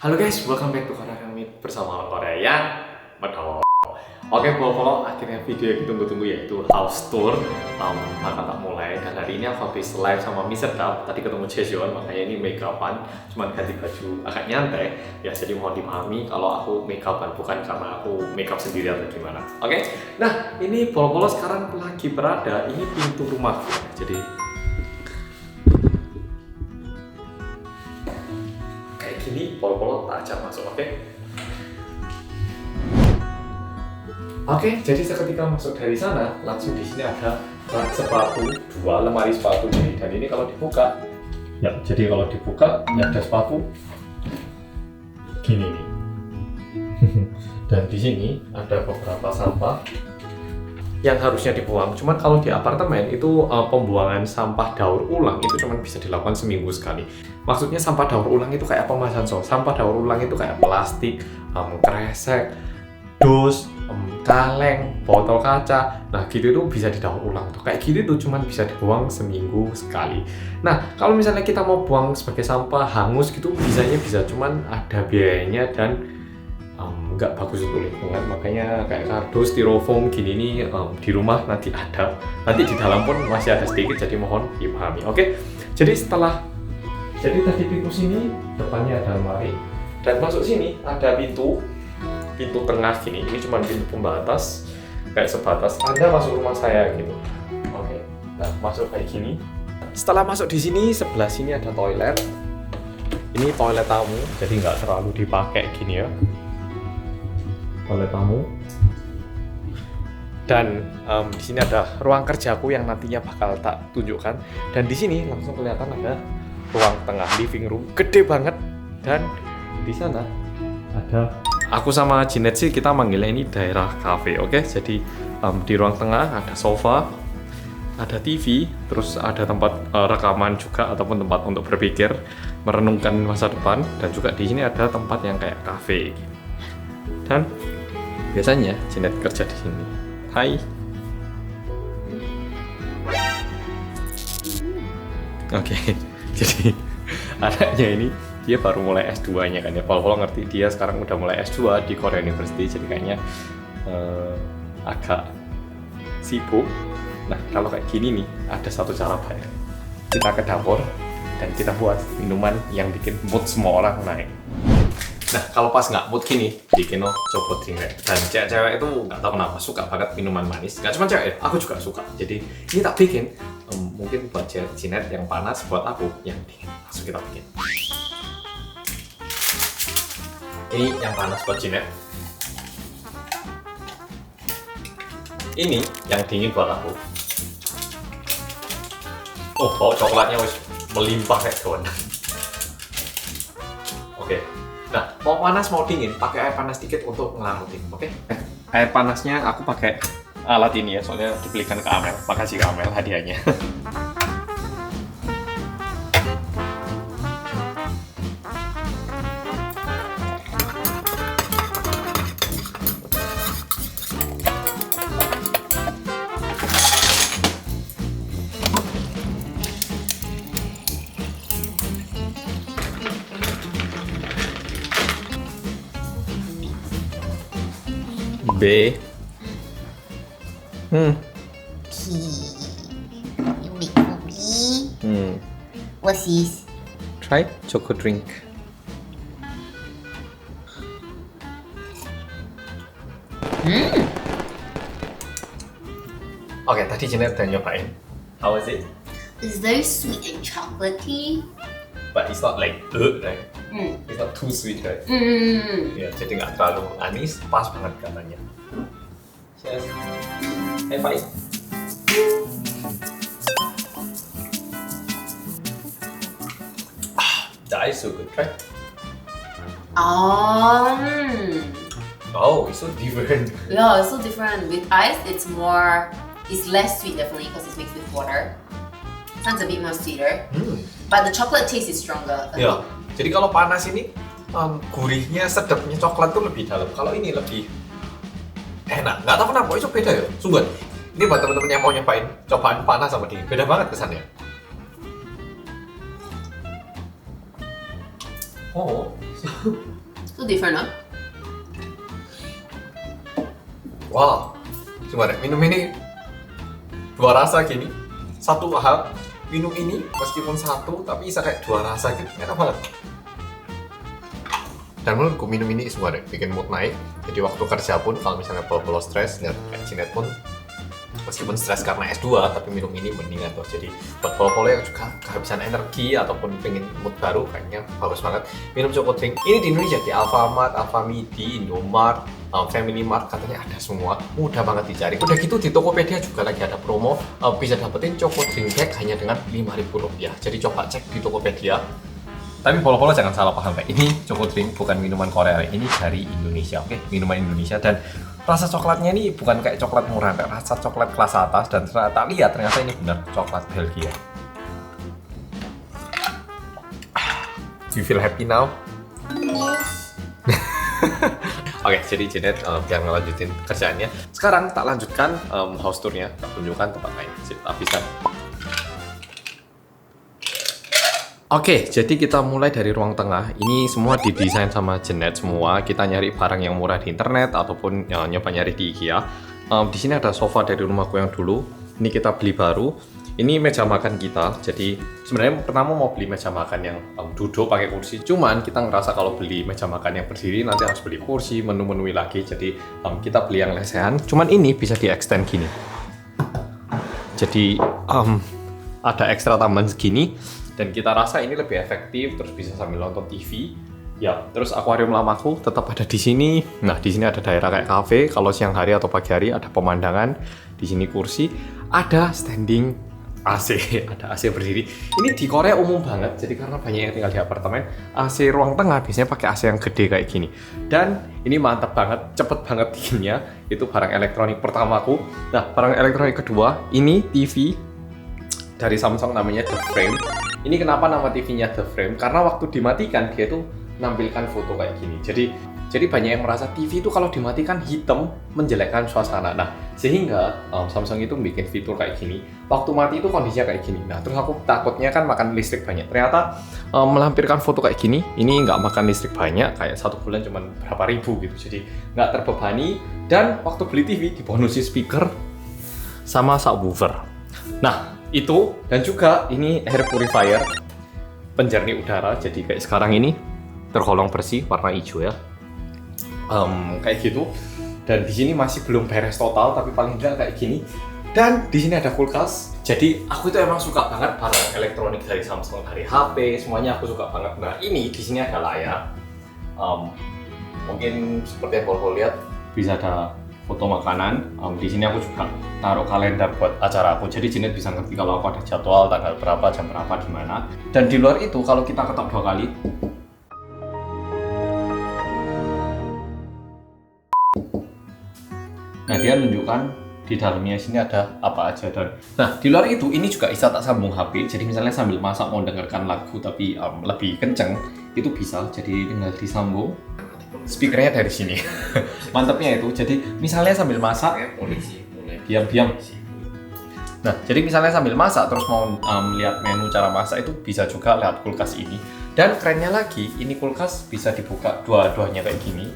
Halo guys, welcome back to Korea Kami bersama Korea yang medok. Oke, Polo, akhirnya video yang ditunggu-tunggu yaitu house tour akan tak mulai. Dan hari ini aku habis live sama Mr. Dap. Tadi ketemu Jaejeon, makanya ini make upan, cuman ganti baju agak nyantai. Ya, jadi mohon dipahami kalau aku make upan bukan karena aku make up sendiri atau gimana. Oke, nah ini Polo sekarang lagi berada ini pintu rumah. Jadi ini Polo tak ajak masuk, oke? Oke, jadi seketika masuk dari sana, langsung di sini ada rak sepatu, dua lemari sepatu ini, dan ini kalau dibuka, ya jadi kalau dibuka ya ada sepatu gini nih. Dan di sini ada beberapa sampah yang harusnya dibuang. Cuman kalau di apartemen itu pembuangan sampah daur ulang itu cuma bisa dilakukan seminggu sekali. Maksudnya sampah daur ulang itu kayak apa Mas Hanso? Sampah daur ulang itu kayak plastik, kresek, dus, kaleng, botol kaca. Nah gitu itu bisa didaur ulang. Kayak gitu tuh cuman bisa dibuang seminggu sekali. Nah kalau misalnya kita mau buang sebagai sampah hangus gitu bisanya bisa, cuman ada biayanya dan nggak bagus untuk lingkungan. Makanya kayak kardus, styrofoam gini nih di rumah nanti ada, nanti di dalam pun masih ada sedikit, jadi mohon dipahami. Oke, jadi tadi pintu sini depannya ada lemari dan masuk sini ada pintu tengah gini. Ini cuma pintu pembatas kayak sebatas Anda masuk rumah saya gitu. Oke, nah masuk kayak gini. Setelah masuk di sini, sebelah sini ada toilet. Ini toilet tamu, jadi nggak terlalu dipakai gini ya. Toilet tamu. Dan di sini ada ruang kerjaku yang nantinya bakal tak tunjukkan. Dan di sini langsung kelihatan ada ruang tengah living room, gede banget. Dan di sana ada, aku sama Jinet sih kita manggilnya ini daerah cafe, oke? Jadi di ruang tengah ada sofa, ada TV, terus ada tempat rekaman juga ataupun tempat untuk berpikir, merenungkan masa depan, dan juga di sini ada tempat yang kayak cafe. Dan biasanya Jinet kerja di sini. Hai. Oke. Jadi anaknya ini dia baru mulai S2-nya kan ya. Kalau ngerti dia sekarang udah mulai S2 di Korea University, jadi kayaknya agak sibuk. Nah kalau kayak gini nih ada satu cara baik. Kita ke dapur dan kita buat minuman yang bikin mood semua orang naik. Nah kalau pas nggak mood gini, bikin coba drink. Dan cewek-cewek itu nggak tahu kenapa suka banget minuman manis. Nggak cuma cewek, aku juga suka. Jadi ini tak bikin. Mungkin buat Jinet yang panas, buat aku yang dingin. Langsung kita bikin. Ini yang panas buat Jinet. Ini yang dingin buat aku. Oh, bau coklatnya wis melimpah kayak kawan. Oke. Nah, mau panas mau dingin, pakai air panas dikit untuk ngelarutin, oke? Air panasnya aku pakai alat ini ya, soalnya dibelikan ke Amel. Makasih ke Amel hadiahnya. B. You make for me. What's this? Try choco drink. Oke, tadi Jinet udah nyobain. How was it? It's very sweet and chocolatey. But it's not like right? It's not too sweet, right? Ya, jadi nggak terlalu anis, pas banget katanya. Cheers. High five. That is so good, right? Oh, it's so different. Yeah, it's so different. With ice, it's less sweet definitely because it's mixed with water. Sounds a bit more sweeter. But the chocolate taste is stronger. Ya, jadi kalau panas ini gurihnya, sedapnya coklat tuh lebih dalam. Kalau ini lebih enak. Nggak tahu kenapa, itu beda ya. Sungguh. Ini buat teman-teman yang mau nyobain cobaan panas sama dingin, beda banget kesannya. Oh, So different, huh? Wow, coba deh minum ini dua rasa gini. Satu hal, minum ini meskipun satu tapi bisa kayak dua rasa gitu, enak banget. Dan menurutku minum ini semua deh bikin mood naik. Jadi waktu kerja pun kalau misalnya polo stres, lihat kayak Cinet pun meskipun stres karena S2 tapi minum ini mendingan tuh. Jadi buat polo yang juga kehabisan energi ataupun pengen mood baru kayaknya bagus banget minum Choco Drink. Ini di Indonesia di Alfamart, Alfamidi, Indomart, Family Mart katanya ada semua, mudah banget dicari. Udah gitu di Tokopedia juga lagi ada promo, bisa dapetin Choco Drink Bag hanya dengan Rp5.000. Jadi coba cek di Tokopedia. Tapi polo-polo jangan salah paham, Pak. Ini Choco Drink bukan minuman Korea, ini dari Indonesia, oke? Minuman Indonesia. Dan rasa coklatnya ini bukan kayak coklat murah, kayak rasa coklat kelas atas. Dan ternyata ini benar coklat Belgia. Do you feel happy now? Oke, jadi Janet biar ngelanjutin kerjaannya. Sekarang tak lanjutkan house tour-nya, tak tunjukkan tempat lain. Habiskan. Oke, jadi kita mulai dari ruang tengah. Ini semua didesain sama Janet semua. Kita nyari barang yang murah di internet ataupun nyoba nyari di IKEA. Di sini ada sofa dari rumahku yang dulu. Ini kita beli baru. Ini meja makan kita. Jadi sebenarnya pertama mau beli meja makan yang duduk pakai kursi. Cuman kita ngerasa kalau beli meja makan yang berdiri nanti harus beli kursi, menu-menui lagi. Jadi kita beli yang lesehan. Cuman ini bisa di-extend gini. Jadi ada ekstra tambahan segini. Dan kita rasa ini lebih efektif, terus bisa sambil nonton TV. Ya, terus akuarium lamaku tetap ada di sini. Nah, di sini ada daerah kayak cafe. Kalau siang hari atau pagi hari ada pemandangan. Di sini kursi, ada standing AC, ada AC berdiri. Ini di Korea umum banget. Jadi karena banyak yang tinggal di apartemen, AC ruang tengah biasanya pakai AC yang gede kayak gini. Dan ini mantap banget, cepet banget dinginnya. Itu barang elektronik pertamaku. Nah, barang elektronik kedua, ini TV dari Samsung namanya The Frame. Ini kenapa nama TV-nya The Frame? Karena waktu dimatikan dia tuh menampilkan foto kayak gini. Jadi banyak yang merasa TV itu kalau dimatikan hitam menjelekkan suasana. Nah, sehingga Samsung itu bikin fitur kayak gini. Waktu mati itu kondisinya kayak gini. Nah, terus aku takutnya kan makan listrik banyak. Ternyata melampirkan foto kayak gini, ini nggak makan listrik banyak. Kayak 1 bulan cuma berapa ribu gitu. Jadi nggak terbebani. Dan waktu beli TV dibonusi speaker sama subwoofer. Nah, itu dan juga ini air purifier penjernih udara. Jadi kayak sekarang ini tergolong bersih, warna hijau ya. Kayak gitu. Dan di sini masih belum beres total, tapi paling tidak kayak gini. Dan di sini ada kulkas. Jadi aku itu emang suka banget barang elektronik dari Samsung, dari HP, semuanya aku suka banget. Nah, ini di sini ada layar. Mungkin seperti yang kalian lihat bisa ada foto makanan. Di sini aku juga taruh kalender buat acara aku. Jadi Janet bisa ngerti kalau aku ada jadwal tanggal berapa, jam berapa, di mana. Dan di luar itu kalau kita ketok 2 kali, nah dia menunjukkan di dalamnya sini ada apa aja. Dan nah, di luar itu ini juga bisa tak sambung HP. Jadi misalnya sambil masak mau dengarkan lagu tapi lebih kenceng, itu bisa. Jadi tinggal disambung speakernya dari sini. Mantapnya itu. Jadi misalnya sambil masak, diam-diam. Nah, jadi misalnya sambil masak terus mau lihat menu cara masak itu bisa juga lewat kulkas ini. Dan kerennya lagi, ini kulkas bisa dibuka dua-duanya kayak gini.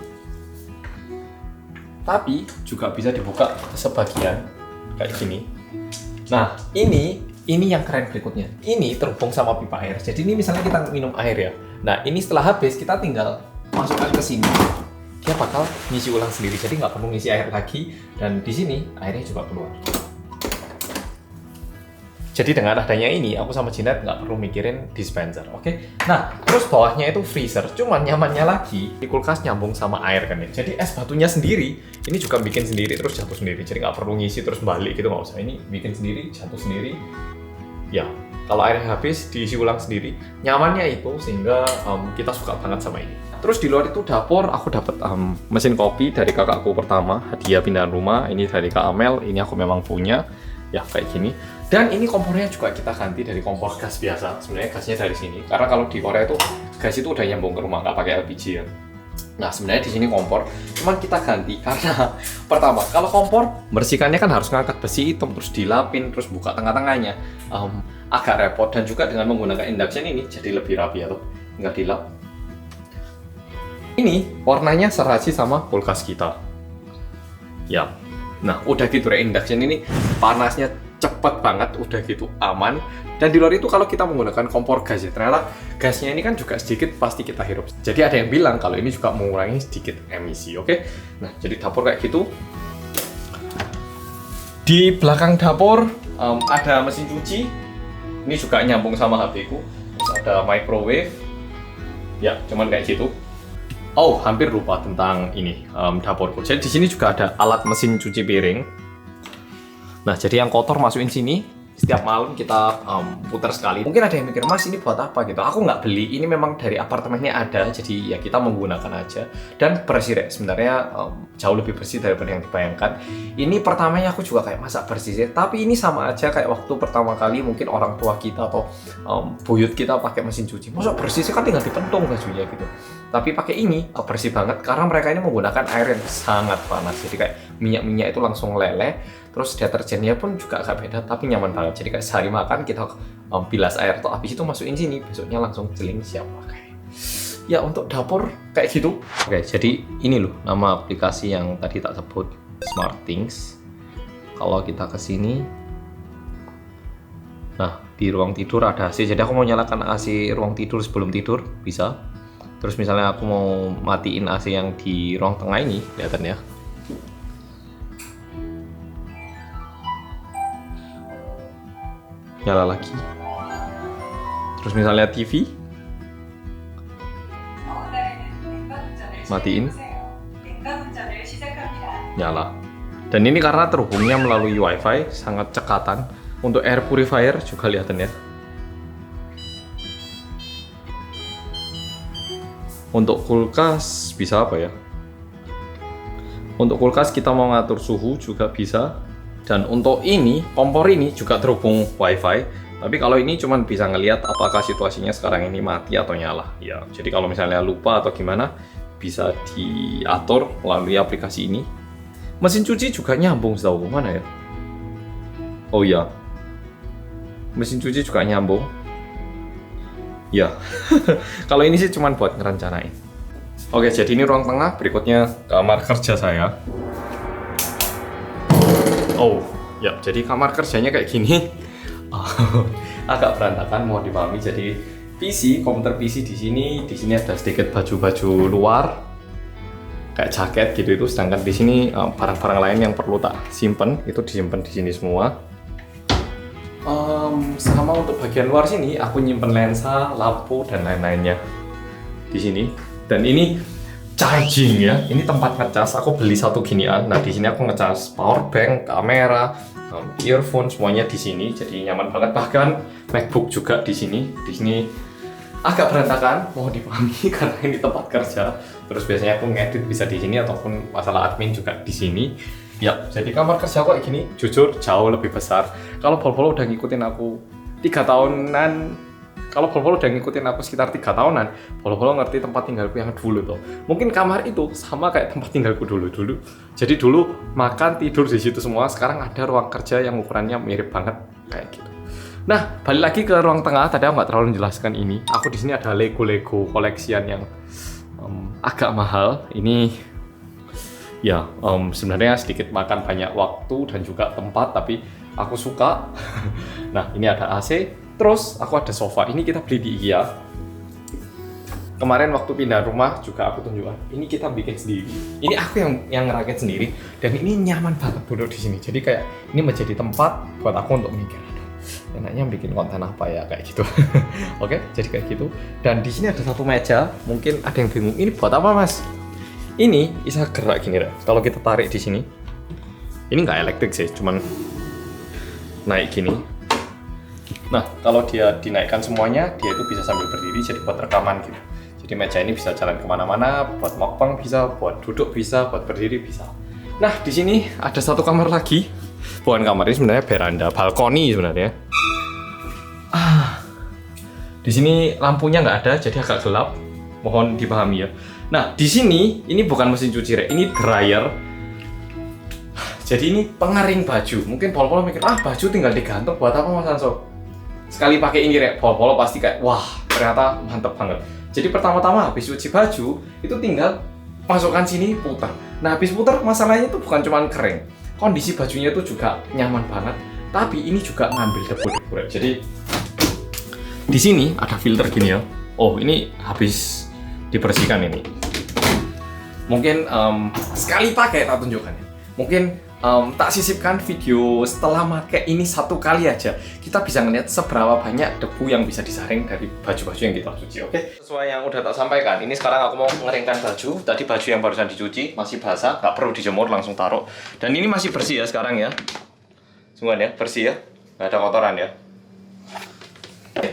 Tapi juga bisa dibuka sebagian kayak gini. Nah, ini yang keren berikutnya. Ini terhubung sama pipa air. Jadi ini misalnya kita minum air ya. Nah, ini setelah habis kita tinggal masukkan ke sini. Dia bakal ngisi ulang sendiri. Jadi nggak perlu ngisi air lagi. Dan di sini airnya juga keluar. Jadi dengan adanya ini, aku sama Janet nggak perlu mikirin dispenser, oke? Nah, terus bawahnya itu freezer, cuman nyamannya lagi, di kulkas nyambung sama air kan ya. Jadi es batunya sendiri, ini juga bikin sendiri, terus jatuh sendiri. Jadi nggak perlu ngisi terus balik gitu, nggak usah. Ini bikin sendiri, jatuh sendiri. Ya, kalau airnya habis, diisi ulang sendiri. Nyamannya itu, sehingga kita suka banget sama ini. Terus di luar itu dapur, aku dapat mesin kopi dari kakakku pertama, hadiah pindahan rumah. Ini dari Kak Amel, ini aku memang punya. Ya, kayak gini. Dan ini kompornya juga kita ganti dari kompor gas biasa. Sebenarnya gasnya dari sini. Karena kalau di Korea itu gas itu udah nyambung ke rumah, nggak pakai LPG ya. Nah, sebenarnya di sini kompor, cuman kita ganti karena pertama, kalau kompor bersihkannya kan harus ngangkat besi hitam terus dilapin, terus buka tengah-tengahnya. Agak repot, dan juga dengan menggunakan induction ini jadi lebih rapi ya tuh. Nggak dilap. Ini warnanya serasi sama kulkas kita. Ya, nah udah gitu induction ini panasnya cepet banget, udah gitu aman. Dan di luar itu kalau kita menggunakan kompor gas ya, ternyata gasnya ini kan juga sedikit pasti kita hirup. Jadi ada yang bilang kalau ini juga mengurangi sedikit emisi, oke? Nah, jadi dapur kayak gitu. Di belakang dapur ada mesin cuci. Ini juga nyambung sama HP ku. Terus ada microwave. Ya, cuman kayak gitu. Oh, hampir lupa tentang ini dapurku. Jadi di sini juga ada alat mesin cuci piring. Nah, jadi yang kotor masukin sini. Setiap malam kita putar sekali. Mungkin ada yang mikir, Mas ini buat apa gitu? Aku nggak beli, ini memang dari apartemennya ada, jadi ya kita menggunakan aja. Dan bersih deh, sebenarnya jauh lebih bersih daripada yang dibayangkan. Ini pertamanya aku juga kayak masak bersih sih, tapi ini sama aja kayak waktu pertama kali mungkin orang tua kita atau buyut kita pakai mesin cuci. Masa bersih sih kan tinggal dipentung bajunya gitu. Tapi pakai ini bersih banget karena mereka ini menggunakan air yang sangat panas. Jadi kayak minyak-minyak itu langsung leleh. Terus deterjennya pun juga agak beda tapi nyaman banget. Jadi kayak sehari makan kita bilas air atau habis itu masukin sini, besoknya langsung celing siap pakai. Ya untuk dapur kayak gitu. Oke, jadi ini loh nama aplikasi yang tadi tak sebut, SmartThings. Kalau kita ke sini, nah di ruang tidur ada AC. Jadi aku mau nyalakan AC ruang tidur sebelum tidur bisa. Terus misalnya aku mau matiin AC yang di ruang tengah ini, kelihatan ya. Nyala lagi. Terus misalnya TV, matiin, nyala. Dan ini karena terhubungnya melalui WiFi, sangat cekatan. Untuk air purifier juga kelihatan ya. Untuk kulkas bisa apa ya? Untuk kulkas kita mau ngatur suhu juga bisa. Dan untuk ini, kompor ini juga terhubung WiFi. Tapi kalau ini cuma bisa ngelihat apakah situasinya sekarang ini mati atau nyala. Ya, jadi kalau misalnya lupa atau gimana, bisa diatur melalui aplikasi ini. Mesin cuci juga nyambung setahu mana ya? Oh iya, mesin cuci juga nyambung. Ya, kalau ini sih cuma buat ngerencanain. Oke, jadi ini ruang tengah. Berikutnya kamar kerja saya. Oh, ya, jadi kamar kerjanya kayak gini. Agak berantakan, mau dipahami. Jadi PC, komputer PC di sini ada sedikit baju-baju luar, kayak jaket gitu itu. Sedangkan di sini barang-barang lain yang perlu tak simpen itu disimpan di sini semua. Sama untuk bagian luar sini, aku nyimpen lensa, lampu dan lain-lainnya di sini. Dan ini charging ya, ini tempat ngecas. Aku beli satu ginian. Nah di sini aku ngecas power bank, kamera, earphone semuanya di sini. Jadi nyaman banget. Bahkan MacBook juga di sini. Di sini agak berantakan, mohon dipahami karena ini tempat kerja. Terus biasanya aku ngedit bisa di sini ataupun masalah admin juga di sini. Ya, jadi kamar kerja aku kayak gini. Jujur jauh lebih besar. Kalau Pol-Pol udah ngikutin aku 3 tahunan. Kalau Pol-Pol udah ngikutin aku sekitar 3 tahunan, Pol-Pol ngerti tempat tinggalku yang dulu tuh. Mungkin kamar itu sama kayak tempat tinggalku dulu. Jadi dulu makan tidur di situ semua. Sekarang ada ruang kerja yang ukurannya mirip banget kayak gitu. Nah, balik lagi ke ruang tengah. Tadi aku nggak terlalu menjelaskan ini. Aku di sini ada Lego koleksian yang agak mahal. Ini ya sebenarnya sedikit makan banyak waktu dan juga tempat, tapi aku suka. Nah, ini ada AC. Terus aku ada sofa, ini kita beli di IKEA. Kemarin waktu pindah rumah juga aku tunjukkan. Ini kita bikin sendiri. Ini aku yang ngerakit sendiri dan ini nyaman banget duduk di sini. Jadi kayak ini menjadi tempat buat aku untuk mikir. Enaknya bikin konten apa ya kayak gitu. Oke, jadi kayak gitu. Dan di sini ada satu meja. Mungkin ada yang bingung, ini buat apa mas? Ini bisa gerak gini deh. Kalau kita tarik di sini, ini nggak elektrik sih, cuman naik gini. Nah, kalau dia dinaikkan semuanya, dia itu bisa sambil berdiri, jadi buat rekaman gitu. Jadi meja ini bisa jalan kemana-mana, buat mukbang bisa, buat duduk bisa, buat berdiri bisa. Nah, di sini ada satu kamar lagi. Bukan kamar, ini sebenarnya beranda, balkoni sebenarnya. Di sini lampunya nggak ada, jadi agak gelap. Mohon dipahami ya. Nah, di sini ini bukan mesin cuci, Rek. Ini dryer. Jadi ini pengering baju. Mungkin Pol-Pol mikir, baju tinggal digantung, buat apa Mas Anso? Sekali pakai ini, Rek, Pol-Pol pasti kayak, wah, ternyata mantep banget. Jadi pertama-tama habis cuci baju itu tinggal masukkan sini putar. Nah habis putar masalahnya itu bukan cuma kering, kondisi bajunya itu juga nyaman banget. Tapi ini juga ngambil debu-debu. Jadi di sini ada filter gini ya. Oh ini habis dibersihkan ini. Mungkin sekali pakai tak tunjukkan ya. Mungkin tak sisipkan video setelah pakai ini satu kali aja. Kita bisa ngeliat seberapa banyak debu yang bisa disaring dari baju-baju yang kita cuci. Oke? Sesuai yang udah tak sampaikan, ini sekarang aku mau mengeringkan baju. Tadi baju yang barusan dicuci masih basah, nggak perlu dijemur, langsung taruh. Dan ini masih bersih ya sekarang ya. Sungguhan ya, bersih ya, nggak ada kotoran ya. Oke.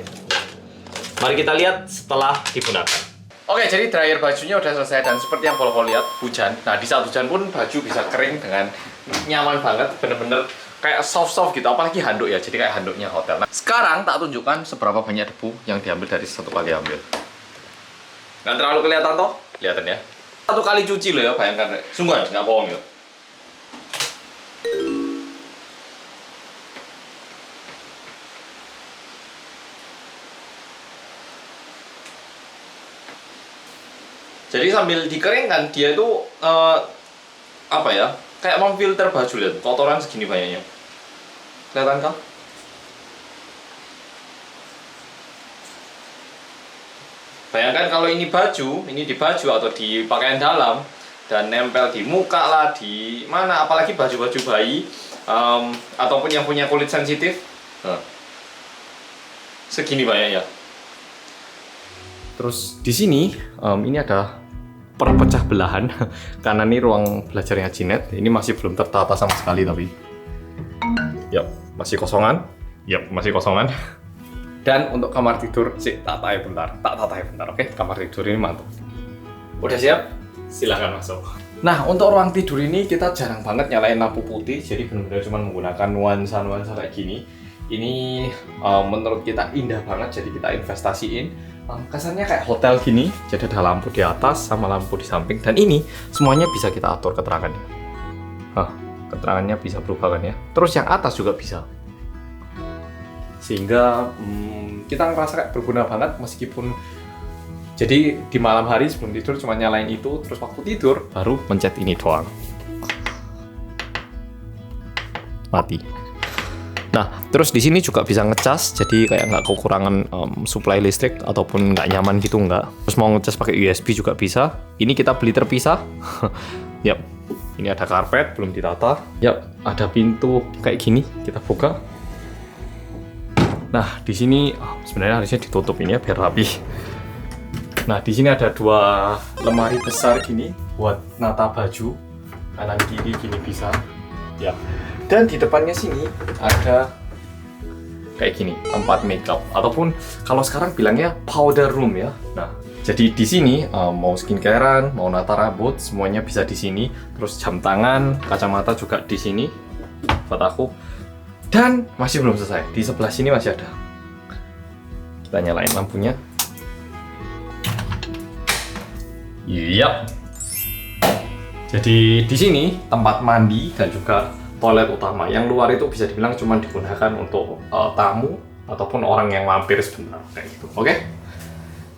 Mari kita lihat setelah digunakan. Oke, jadi dryer bajunya udah selesai dan seperti yang Polo lihat, hujan. Nah, di saat hujan pun baju bisa kering dengan nyaman banget, bener-bener kayak soft-soft gitu, apalagi handuk ya, jadi kayak handuknya hotel. Nah, sekarang tak tunjukkan seberapa banyak debu yang diambil dari satu kali ambil. Nggak terlalu kelihatan toh? Kelihatan ya. Satu kali cuci loh ya, bayangkan. Sungguhan, nggak bohong ya. Jadi sambil dikeringkan dia itu apa ya? Kayak memfilter baju, lihat kotoran segini banyaknya. Kelihatan kah? Bayangkan kalau ini baju, ini di baju atau di pakaian dalam dan nempel di muka lah, di mana, apalagi baju-baju bayi ataupun yang punya kulit sensitif. Segini banyaknya. Terus di sini ini ada perpecah belahan karena ini ruang belajarnya Jinet. Ini masih belum tertata sama sekali tapi yap, masih kosongan. Yap, masih kosongan. Dan untuk kamar tidur sih tak tatai bentar. Oke, kamar tidur ini mantap. Udah siap? Silahkan masuk. Nah, untuk ruang tidur ini kita jarang banget nyalain lampu putih, jadi benar-benar cuma menggunakan nuansa-nuansa kayak gini. Ini menurut kita indah banget, jadi kita investasiin. Kesannya kayak hotel gini, jadi ada lampu di atas sama lampu di samping, dan ini semuanya bisa kita atur keterangannya. Keterangannya bisa berubah kan ya. Terus yang atas juga bisa, sehingga kita ngerasa kayak berguna banget meskipun. Jadi di malam hari sebelum tidur cuma nyalain itu, terus waktu tidur baru mencet ini doang. Mati. Nah, terus di sini juga bisa ngecas, jadi kayak nggak kekurangan suplai listrik ataupun nggak nyaman gitu nggak. Terus mau ngecas pakai USB juga bisa. Ini kita beli terpisah. Yap, ini ada karpet belum ditata. Yap, ada pintu kayak gini, kita buka. Nah, di sini sebenarnya harusnya ditutup ini ya biar rapi. Nah, di sini ada dua lemari besar gini buat nata baju, kanan kiri gini bisa. Ya. Dan di depannya sini ada kayak gini, tempat makeup ataupun kalau sekarang bilangnya powder room ya. Nah, jadi di sini mau skincarean, mau nata rambut, semuanya bisa di sini. Terus jam tangan, kacamata juga di sini buat aku. Dan masih belum selesai. Di sebelah sini masih ada. Kita nyalain lampunya. Iya. Jadi di sini tempat mandi dan juga toilet utama. Yang luar itu bisa dibilang cuma digunakan untuk tamu ataupun orang yang mampir sebentar kayak gitu. Oke?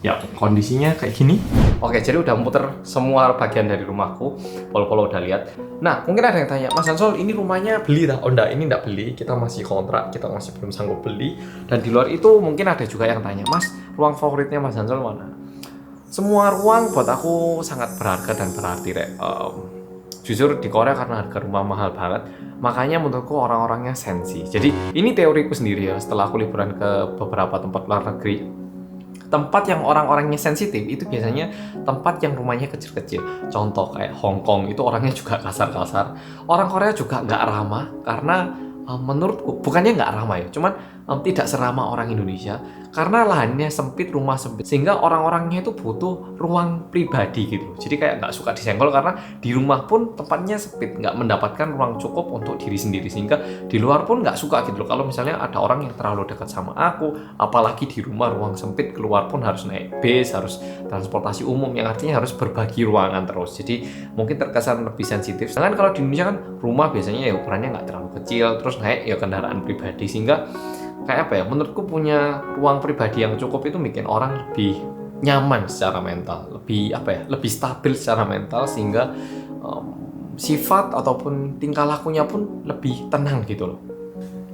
Ya, kondisinya kayak gini. Oke, jadi udah muter semua bagian dari rumahku. Polo-polo udah lihat. Nah, mungkin ada yang tanya, Mas Hansol, ini rumahnya beli tak? Oh enggak, ini enggak beli. Kita masih kontrak, kita masih belum sanggup beli. Dan di luar itu mungkin ada juga yang tanya, Mas, ruang favoritnya Mas Hansol mana? Semua ruang buat aku sangat berharga dan berarti, Rek. Jujur di Korea karena harga rumah mahal banget, makanya menurutku orang-orangnya sensi. Jadi ini teoriku sendiri ya, setelah aku liburan ke beberapa tempat luar negeri, tempat yang orang-orangnya sensitif itu biasanya tempat yang rumahnya kecil-kecil. Contoh kayak Hong Kong itu orangnya juga kasar-kasar. Orang Korea juga nggak ramah karena menurutku bukannya nggak ramah ya, cuman tidak seramah orang Indonesia karena lahannya sempit, rumah sempit, sehingga orang-orangnya itu butuh ruang pribadi gitu. Jadi kayak nggak suka disenggol karena di rumah pun tempatnya sempit, nggak mendapatkan ruang cukup untuk diri sendiri, sehingga di luar pun nggak suka gitu loh. Kalau misalnya ada orang yang terlalu dekat sama aku, apalagi di rumah ruang sempit, keluar pun harus naik bis, harus transportasi umum, yang artinya harus berbagi ruangan terus. Jadi mungkin terkesan lebih sensitif. Sedangkan kalau di Indonesia kan rumah biasanya ya ukurannya nggak terlalu kecil, terus naik ya kendaraan pribadi, sehingga kayak apa ya, menurutku punya ruang pribadi yang cukup itu bikin orang lebih nyaman secara mental, lebih lebih stabil secara mental, sehingga sifat ataupun tingkah lakunya pun lebih tenang gitu loh.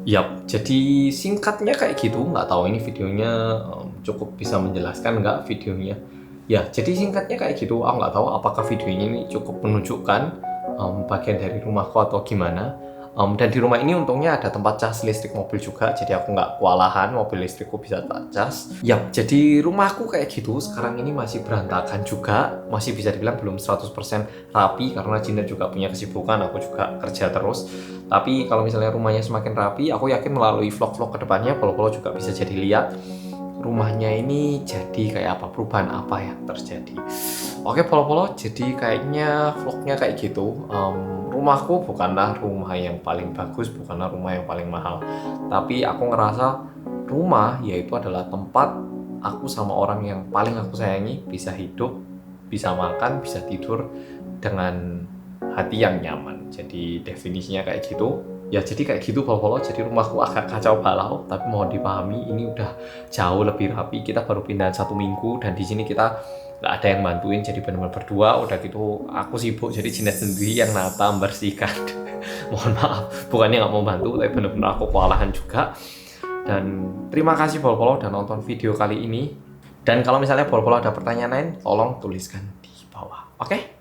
Yap, jadi singkatnya kayak gitu. Nggak tahu ini videonya cukup bisa menjelaskan nggak videonya. Ya, jadi singkatnya kayak gitu. Aku nggak tahu apakah videonya ini cukup menunjukkan bagian dari rumahku atau gimana. Dan di rumah ini untungnya ada tempat cas listrik mobil juga, jadi aku nggak kewalahan, mobil listrikku bisa tak cas. Yap, jadi rumahku kayak gitu. Sekarang ini masih berantakan juga, masih bisa dibilang belum 100% rapi karena Jinder juga punya kesibukan, aku juga kerja terus. Tapi kalau misalnya rumahnya semakin rapi, aku yakin melalui vlog-vlog kedepannya Polo-Polo juga bisa jadi lihat rumahnya ini jadi kayak apa, perubahan apa yang terjadi. Oke Polo-Polo, jadi kayaknya vlognya kayak gitu. Rumahku bukanlah rumah yang paling bagus, bukanlah rumah yang paling mahal, tapi aku ngerasa rumah yaitu adalah tempat aku sama orang yang paling aku sayangi bisa hidup, bisa makan, bisa tidur dengan hati yang nyaman. Jadi definisinya kayak gitu. Ya jadi kayak gitu Polo-Polo. Jadi rumahku agak kacau balau, tapi mohon dipahami ini udah jauh lebih rapi. Kita baru pindah 1 minggu dan di sini kita nggak ada yang bantuin, jadi benar-benar berdua. Udah gitu aku sibuk, jadi Jinder sendiri yang nata membersihkan. Mohon maaf, bukannya nggak mau bantu, tapi benar-benar aku kewalahan juga. Dan terima kasih Polo-Polo udah nonton video kali ini. Dan kalau misalnya Polo-Polo ada pertanyaan lain, tolong tuliskan di bawah. Oke?